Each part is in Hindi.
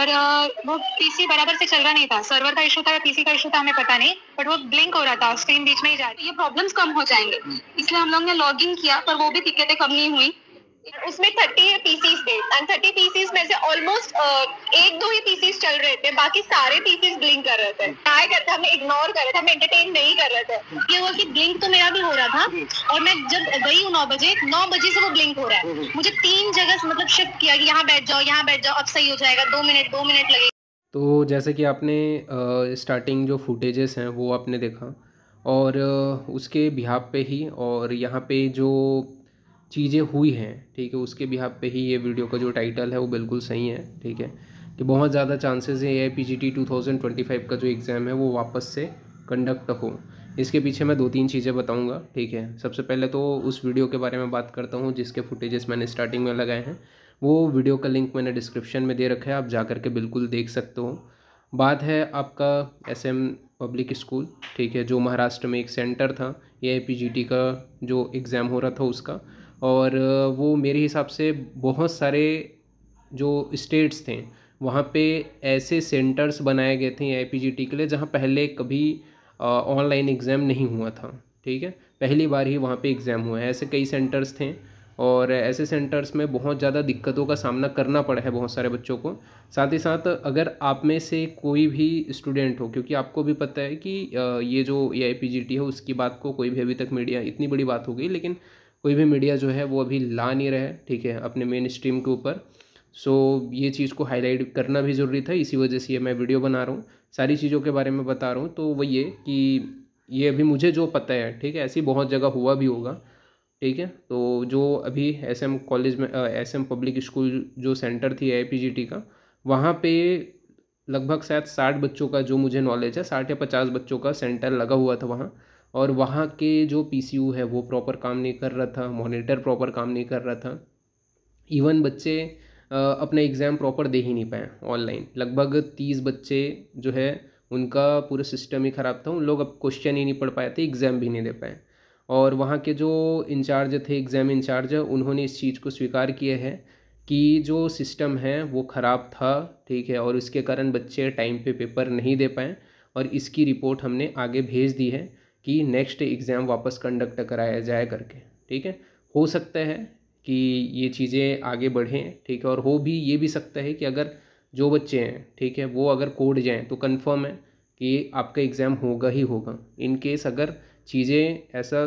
और वो पीसी बराबर से चल रहा नहीं था, सर्वर का इशू था या पीसी का इशू था हमें पता नहीं, बट वो ब्लिंक हो रहा था, स्क्रीन बीच में ही जा रही। ये प्रॉब्लम्स कम हो जाएंगे, इसलिए हम लोग ने लॉग इन किया, पर वो भी दिक्कतें कम नहीं हुई। उसमें 30 पीसीस थे एंड 30 पीसीस में से ऑलमोस्ट एक दो ही पीसीस चल रहे थे, बाकी सारे पीसीस ब्लिंक कर रहे थे। ट्राई करते हमें इग्नोर कर रहे थे, हमें एंटरटेन नहीं कर रहे थे। ये हुआ कि ब्लिंक तो मेरा भी हो रहा था और मैं जब गई हूँ 9 बजे से वो ब्लिंक हो रहा है। मुझे 3 जगह मतलब शिफ्ट किया कि यहाँ बैठ जाओ, अब सही हो जाएगा, 2 मिनट लगेगा। तो जैसे कि आपने स्टार्टिंग जो फुटेजेस हैं वो आपने देखा, और उसके बिहाफ पे ही और यहाँ पे जो चीज़ें हुई हैं, ठीक है, उसके बिहाफ पे ही ये वीडियो का जो टाइटल है वो बिल्कुल सही है। ठीक है, कि बहुत ज़्यादा चांसेस है AIPGT 2025 का जो एग्ज़ाम है वो वापस से कंडक्ट हो। इसके पीछे मैं 2-3 चीज़ें बताऊंगा। ठीक है, सबसे पहले तो उस वीडियो के बारे में बात करता हूँ जिसके फुटेजेस मैंने स्टार्टिंग में लगाए हैं। वो वीडियो का लिंक मैंने डिस्क्रिप्शन में दे रखा है, आप जा कर के बिल्कुल देख सकते हो। बात है आपका SM पब्लिक स्कूल, ठीक है, जो महाराष्ट्र में एक सेंटर था AIPGT का जो एग्ज़ाम हो रहा था उसका। और वो मेरे हिसाब से बहुत सारे जो स्टेट्स थे वहाँ पे ऐसे सेंटर्स बनाए गए थे AIPGT के लिए जहाँ पहले कभी ऑनलाइन एग्ज़ाम नहीं हुआ था। ठीक है, पहली बार ही वहाँ पे एग्ज़ाम हुआ है। ऐसे कई सेंटर्स थे और ऐसे सेंटर्स में बहुत ज़्यादा दिक्कतों का सामना करना पड़ा है बहुत सारे बच्चों को। साथ ही साथ अगर आप में से कोई भी स्टूडेंट हो, क्योंकि आपको भी पता है कि ये जो AIPGT है उसकी बात को कोई भी अभी तक मीडिया, इतनी बड़ी बात हो गई लेकिन कोई भी मीडिया जो है वो अभी ला नहीं रहा है, ठीक है, अपने मेन स्ट्रीम के ऊपर। सो ये चीज़ को हाईलाइट करना भी ज़रूरी था, इसी वजह से ये मैं वीडियो बना रहा हूँ, सारी चीज़ों के बारे में बता रहा हूँ। तो वही है कि ये अभी मुझे जो पता है, ठीक है, ऐसी बहुत जगह हुआ भी होगा। ठीक है, तो जो अभी SM कॉलेज में SM पब्लिक स्कूल जो सेंटर थी AIPGT का, वहाँ पे लगभग शायद 60 बच्चों का, जो मुझे नॉलेज है 60 या 50 बच्चों का सेंटर लगा हुआ था वहाँ। और वहाँ के जो PCU है वो प्रॉपर काम नहीं कर रहा था, मॉनिटर प्रॉपर काम नहीं कर रहा था। इवन बच्चे अपना एग्ज़ाम प्रॉपर दे ही नहीं पाए ऑनलाइन। लगभग 30 बच्चे जो है उनका पूरा सिस्टम ही ख़राब था, उन लोग अब क्वेश्चन ही नहीं पढ़ पाए थे, एग्ज़ाम भी नहीं दे पाए। और वहाँ के जो इंचार्ज थे, एग्ज़ाम इंचार्ज, उन्होंने इस चीज़ को स्वीकार किया है कि जो सिस्टम है वो ख़राब था। ठीक है, और इसके कारण बच्चे टाइम पे पेपर नहीं दे पाए और इसकी रिपोर्ट हमने आगे भेज दी है कि नेक्स्ट एग्ज़ाम वापस कंडक्ट कराया जाए करके। ठीक है, हो सकता है कि ये चीज़ें आगे बढ़ें। ठीक है, और हो भी ये भी सकता है कि अगर जो बच्चे हैं, ठीक है, वो अगर कोड जाएँ तो कंफर्म है कि आपका एग्ज़ाम होगा ही होगा। इन केस अगर चीज़ें ऐसा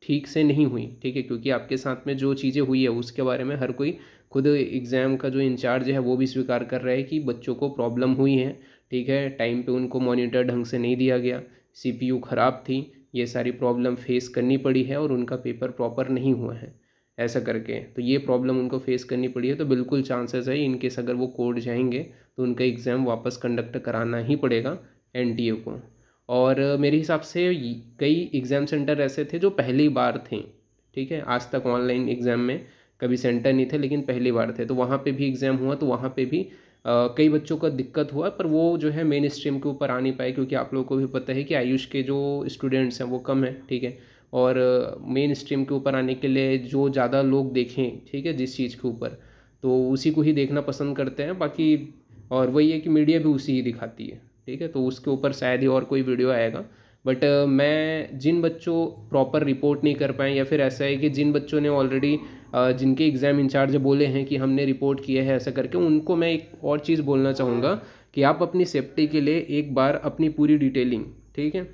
ठीक से नहीं हुई, ठीक है, क्योंकि आपके साथ में जो चीज़ें हुई है उसके बारे में हर कोई, खुद एग्ज़ाम का जो इंचार्ज है वो भी स्वीकार कर रहा है कि बच्चों को प्रॉब्लम हुई है। ठीक है, टाइम पे उनको मॉनिटर ढंग से नहीं दिया गया, CPU ख़राब थी, ये सारी प्रॉब्लम फेस करनी पड़ी है और उनका पेपर प्रॉपर नहीं हुआ है ऐसा करके। तो ये प्रॉब्लम उनको फेस करनी पड़ी है, तो बिल्कुल चांसेस है इन केस अगर वो कोर्ट जाएंगे तो उनका एग्ज़ाम वापस कंडक्ट कराना ही पड़ेगा NTA को। और मेरे हिसाब से कई एग्ज़ाम सेंटर ऐसे थे जो पहली बार थे, ठीक है, आज तक ऑनलाइन एग्ज़ाम में कभी सेंटर नहीं थे लेकिन पहली बार थे, तो वहाँ पे भी एग्ज़ाम हुआ, तो वहाँ पे भी कई बच्चों का दिक्कत हुआ, पर वो जो है मेन स्ट्रीम के ऊपर आ नहीं पाए, क्योंकि आप लोगों को भी पता है कि आयुष के जो स्टूडेंट्स हैं वो कम है। ठीक है, और मेन स्ट्रीम के ऊपर आने के लिए जो ज़्यादा लोग देखें, ठीक है, जिस चीज़ के ऊपर, तो उसी को ही देखना पसंद करते हैं बाकी। और वही है कि मीडिया भी उसी ही दिखाती है। ठीक है, तो उसके ऊपर शायद ही और कोई वीडियो आएगा। बट मैं जिन बच्चों प्रॉपर रिपोर्ट नहीं कर पाए, या फिर ऐसा है कि जिन बच्चों ने ऑलरेडी जिनके एग्ज़ाम इंचार्ज बोले हैं कि हमने रिपोर्ट किया है ऐसा करके, उनको मैं एक और चीज़ बोलना चाहूँगा कि आप अपनी सेफ्टी के लिए एक बार अपनी पूरी डिटेलिंग, ठीक है,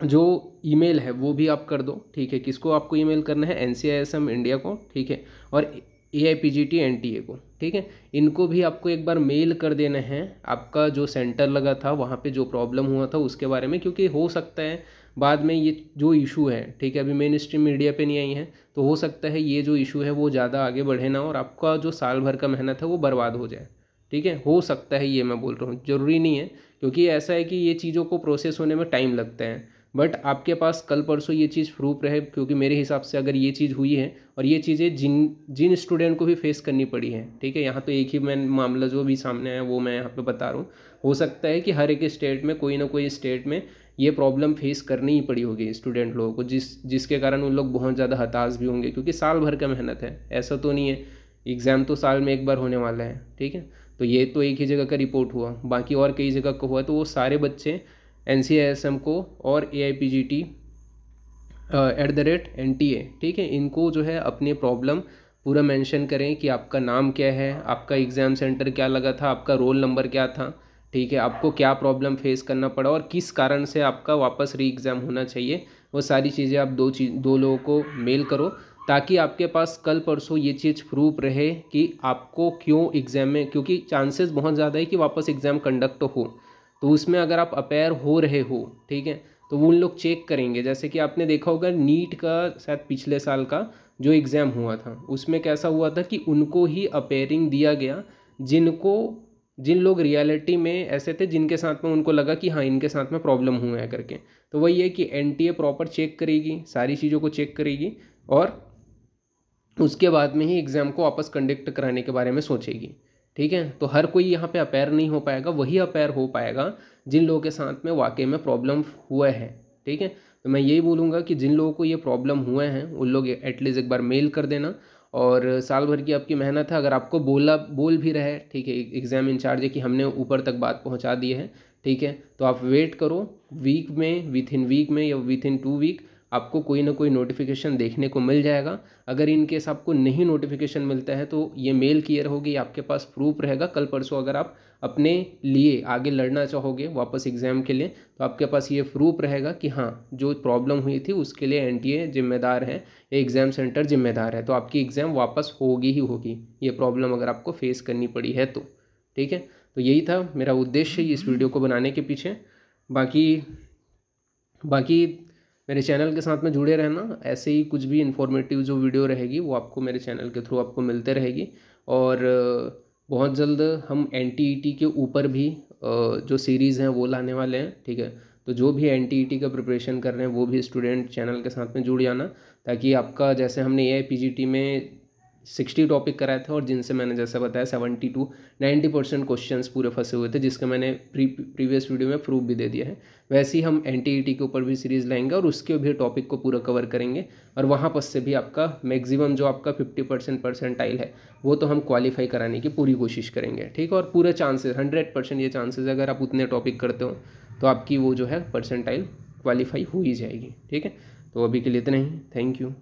जो ईमेल है वो भी आप कर दो। ठीक है, किसको आपको ईमेल करना है? NCISM इंडिया को, ठीक है, और AIPGT NTA को। ठीक है, इनको भी आपको एक बार मेल कर देना है आपका जो सेंटर लगा था वहाँ पे जो प्रॉब्लम हुआ था उसके बारे में, क्योंकि हो सकता है बाद में ये जो इशू है, ठीक है, अभी मेन स्ट्रीम मीडिया पे नहीं आई है, तो हो सकता है ये जो इशू है वो ज़्यादा आगे बढ़े ना और आपका जो साल भर का मेहनत है वो बर्बाद हो जाए। ठीक है, हो सकता है, ये मैं बोल रहा हूँ, ज़रूरी नहीं है, क्योंकि ऐसा है कि ये चीज़ों को प्रोसेस होने में टाइम लगता है। बट आपके पास कल परसों ये चीज़ प्रूफ रहे, क्योंकि मेरे हिसाब से अगर ये चीज़ हुई है और ये चीज़ें जिन जिन स्टूडेंट को भी फेस करनी पड़ी है, ठीक है, यहाँ तो एक ही मैं मामला जो भी सामने आया वो मैं यहाँ पे बता रहा हूँ, हो सकता है कि हर एक स्टेट में कोई ना कोई स्टेट में ये प्रॉब्लम फेस करनी ही पड़ी होगी स्टूडेंट लोगों को, जिसके कारण उन लोग बहुत ज़्यादा हताश भी होंगे, क्योंकि साल भर का मेहनत है, ऐसा तो नहीं है, एग्ज़ाम तो साल में एक बार होने वाला है। ठीक है, तो ये तो एक ही जगह का रिपोर्ट हुआ, बाकी और कई जगह का हुआ। तो वो सारे बच्चे NCISM को और AIPGT @NTA, ठीक है, इनको जो है अपनी प्रॉब्लम पूरा मेंशन करें कि आपका नाम क्या है, आपका एग्ज़ाम सेंटर क्या लगा था, आपका रोल नंबर क्या था, ठीक है, आपको क्या प्रॉब्लम फेस करना पड़ा और किस कारण से आपका वापस री एग्ज़ाम होना चाहिए। वो सारी चीज़ें आप दो लोगों को मेल करो, ताकि आपके पास कल परसों ये चीज़ प्रूफ रहे कि आपको क्यों एग्ज़ाम में, क्योंकि चांसेस बहुत ज़्यादा है कि वापस एग्ज़ाम कंडक्ट हो। तो उसमें अगर आप अपेयर हो रहे हो, ठीक है, तो वो उन लोग चेक करेंगे। जैसे कि आपने देखा होगा नीट का शायद पिछले साल का जो एग्ज़ाम हुआ था, उसमें कैसा हुआ था कि उनको ही अपेयरिंग दिया गया जिन लोग रियलिटी में ऐसे थे जिनके साथ में उनको लगा कि हाँ इनके साथ में प्रॉब्लम हुआ है करके। तो वही है कि NTA प्रॉपर चेक करेगी, सारी चीज़ों को चेक करेगी और उसके बाद में ही एग्ज़ाम को वापस कंडक्ट कराने के बारे में सोचेगी, ठीक है। तो हर कोई यहाँ पे अपेयर नहीं हो पाएगा, वही अपेयर हो पाएगा जिन लोगों के साथ में वाकई में प्रॉब्लम हुआ है, ठीक है। तो मैं यही बोलूँगा कि जिन लोगों को ये प्रॉब्लम हुए हैं उन लोग एटलीस्ट एक बार मेल कर देना। और साल भर की आपकी मेहनत है, अगर आपको बोल भी रहे, ठीक है, एग्ज़ाम इंचार्ज है कि हमने ऊपर तक बात पहुँचा दी है, ठीक है, तो आप वेट करो, वीक में, विथ इन वीक में या विथ इन 2 वीक आपको कोई ना कोई नोटिफिकेशन देखने को मिल जाएगा। अगर इन केस आपको नहीं नोटिफिकेशन मिलता है तो ये मेल क्लियर होगी, आपके पास प्रूफ रहेगा। कल परसों अगर आप अपने लिए आगे लड़ना चाहोगे वापस एग्ज़ाम के लिए, तो आपके पास ये प्रूफ रहेगा कि हाँ जो प्रॉब्लम हुई थी उसके लिए NTA जिम्मेदार है, एग्ज़ाम सेंटर जिम्मेदार है, तो आपकी एग्ज़ाम वापस होगी ही होगी, ये प्रॉब्लम अगर आपको फेस करनी पड़ी है तो, ठीक है। तो यही था मेरा उद्देश्य इस वीडियो को बनाने के पीछे। बाकी मेरे चैनल के साथ में जुड़े रहना, ऐसे ही कुछ भी इन्फॉर्मेटिव जो वीडियो रहेगी वो आपको मेरे चैनल के थ्रू आपको मिलते रहेगी। और बहुत जल्द हम NTET के ऊपर भी जो सीरीज़ हैं वो लाने वाले हैं, ठीक है। तो जो भी NTET का प्रिपरेशन कर रहे हैं वो भी स्टूडेंट चैनल के साथ में जुड़ जाना, ताकि आपका जैसे हमने AIPGT में 60 टॉपिक कराए थे और जिनसे मैंने जैसा बताया 70 to 90% क्वेश्चंस पूरे फंसे हुए थे, जिसका मैंने प्रीवियस वीडियो में प्रूफ भी दे दिया है। वैसे ही हम NTET के ऊपर भी सीरीज़ लाएंगे और उसके भी टॉपिक को पूरा कवर करेंगे, और वहाँ पर से भी आपका मैक्सिमम जो आपका 50% परसेंटाइल है वो तो हम क्वालिफाई कराने की पूरी कोशिश करेंगे, ठीक है। और पूरे चांसेस 100% ये चांसेस अगर आप उतने टॉपिक करते हो तो आपकी वो जो है परसेंटाइल क्वालिफाई हो ही जाएगी, ठीक है। तो अभी के लिए इतना ही, थैंक यू।